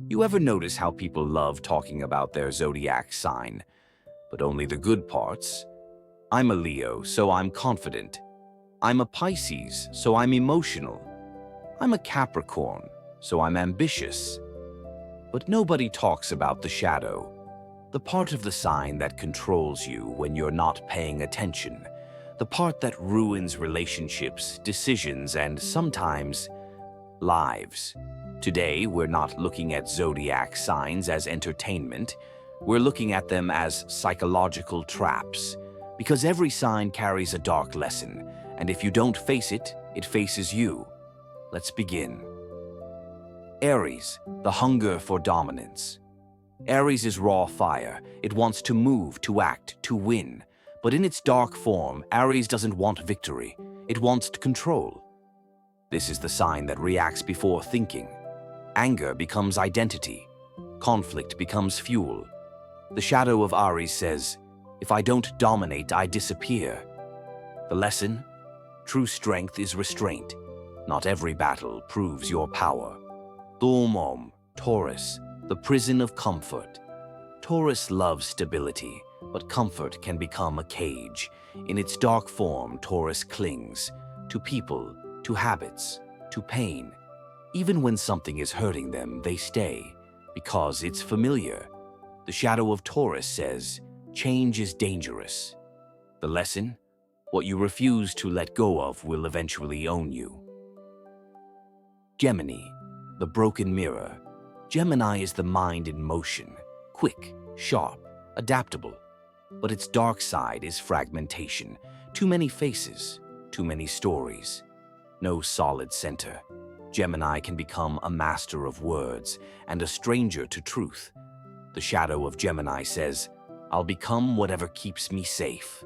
You ever notice how people love talking about their zodiac sign, but only the good parts? I'm a Leo, so I'm confident. I'm a Pisces, so I'm emotional. I'm a Capricorn, so I'm ambitious. But nobody talks about the shadow, the part of the sign that controls you when you're not paying attention, the part that ruins relationships, decisions, and sometimes lives. Today, we're not looking at zodiac signs as entertainment. We're looking at them as psychological traps, because every sign carries a dark lesson, and if you don't face it, it faces you. Let's begin. Aries, the hunger for dominance. Aries is raw fire. It wants to move, to act, to win. But in its dark form, Aries doesn't want victory. It wants control. This is the sign that reacts before thinking. Anger becomes identity. Conflict becomes fuel. The shadow of Aries says, if I don't dominate, I disappear. The lesson? True strength is restraint. Not every battle proves your power. Taurus, the prison of comfort. Taurus loves stability, but comfort can become a cage. In its dark form, Taurus clings to people, to habits, to pain. Even when something is hurting them, they stay, because it's familiar. The shadow of Taurus says, change is dangerous. The lesson? What you refuse to let go of will eventually own you. Gemini, the broken mirror. Gemini is the mind in motion, quick, sharp, adaptable. But its dark side is fragmentation. Too many faces, too many stories. No solid center. Gemini can become a master of words and a stranger to truth. The shadow of Gemini says, I'll become whatever keeps me safe.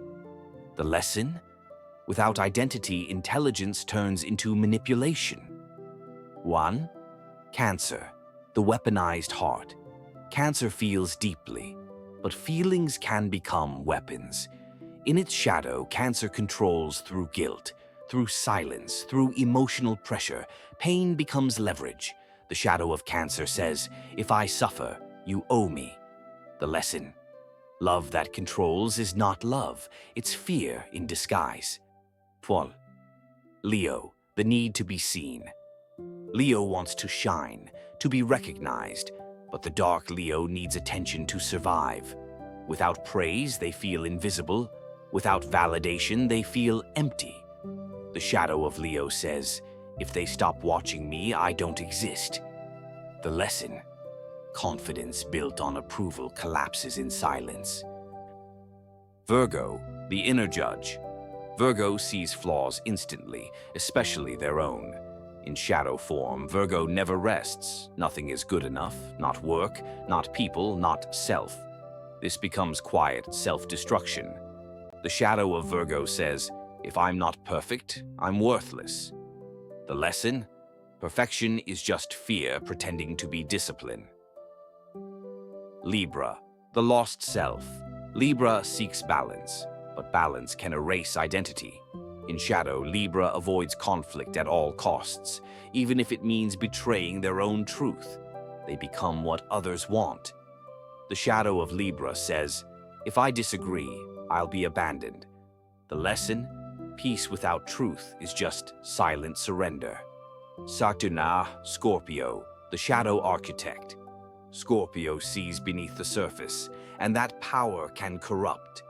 The lesson? Without identity, intelligence turns into manipulation. 1. Cancer, the weaponized heart. Cancer feels deeply, but feelings can become weapons. In its shadow, Cancer controls through guilt, through silence, through emotional pressure. Pain becomes leverage. The shadow of Cancer says, if I suffer, you owe me. The lesson? Love that controls is not love, it's fear in disguise. 12. Leo, the need to be seen. Leo wants to shine, to be recognized, but the dark Leo needs attention to survive. Without praise, they feel invisible. Without validation, they feel empty. The shadow of Leo says, if they stop watching me, I don't exist. The lesson? Confidence built on approval collapses in silence. Virgo, the inner judge. Virgo sees flaws instantly, especially their own. In shadow form, Virgo never rests. Nothing is good enough, not work, not people, not self. This becomes quiet self-destruction. The shadow of Virgo says, if I'm not perfect, I'm worthless. The lesson? Perfection is just fear pretending to be discipline. Libra, the lost self. Libra seeks balance, but balance can erase identity. In shadow, Libra avoids conflict at all costs, even if it means betraying their own truth. They become what others want. The shadow of Libra says, if I disagree, I'll be abandoned. The lesson? Peace without truth is just silent surrender. Saturn, Scorpio, the shadow architect. Scorpio sees beneath the surface, and that power can corrupt.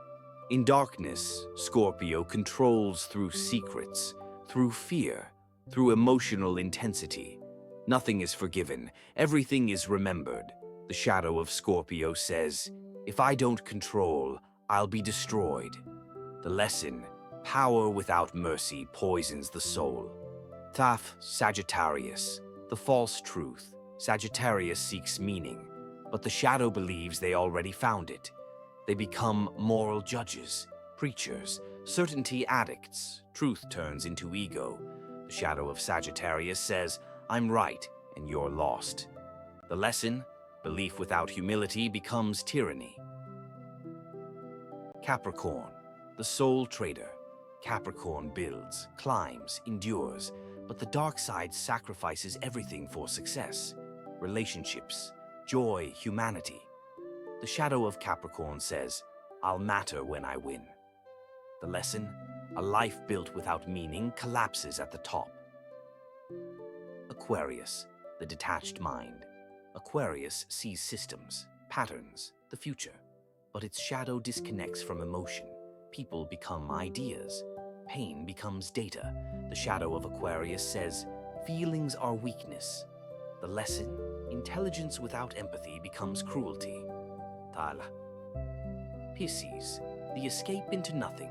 In darkness, Scorpio controls through secrets, through fear, through emotional intensity. Nothing is forgiven, everything is remembered. The shadow of Scorpio says, if I don't control, I'll be destroyed. The lesson? Power without mercy poisons the soul. Sagittarius, the false truth. Sagittarius seeks meaning, but the shadow believes they already found it. They become moral judges, preachers, certainty addicts. Truth turns into ego. The shadow of Sagittarius says, I'm right and you're lost. The lesson? Belief without humility becomes tyranny. Capricorn, the soul trader. Capricorn builds, climbs, endures, but the dark side sacrifices everything for success. Relationships, joy, humanity. The shadow of Capricorn says, I'll matter when I win. The lesson, a life built without meaning collapses at the top. Aquarius, the detached mind. Aquarius sees systems, patterns, the future, but its shadow disconnects from emotion. People become ideas. Pain becomes data. The shadow of Aquarius says, feelings are weakness. The lesson, intelligence without empathy becomes cruelty. Tala. Pisces, the escape into nothing.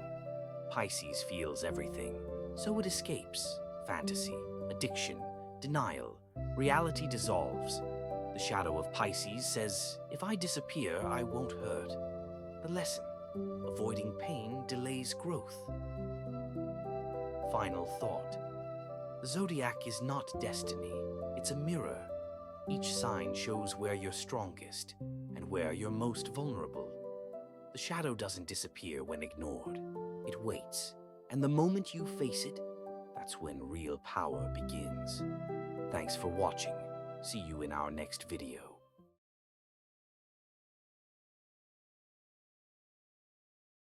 Pisces feels everything, so it escapes. Fantasy, addiction, denial. Reality dissolves. The shadow of Pisces says, if I disappear, I won't hurt. The lesson, avoiding pain delays growth. Final thought. The zodiac is not destiny, it's a mirror. Each sign shows where you're strongest and where you're most vulnerable. The shadow doesn't disappear when ignored. It waits, and the moment you face it, that's when real power begins. Thanks for watching. See you in our next video.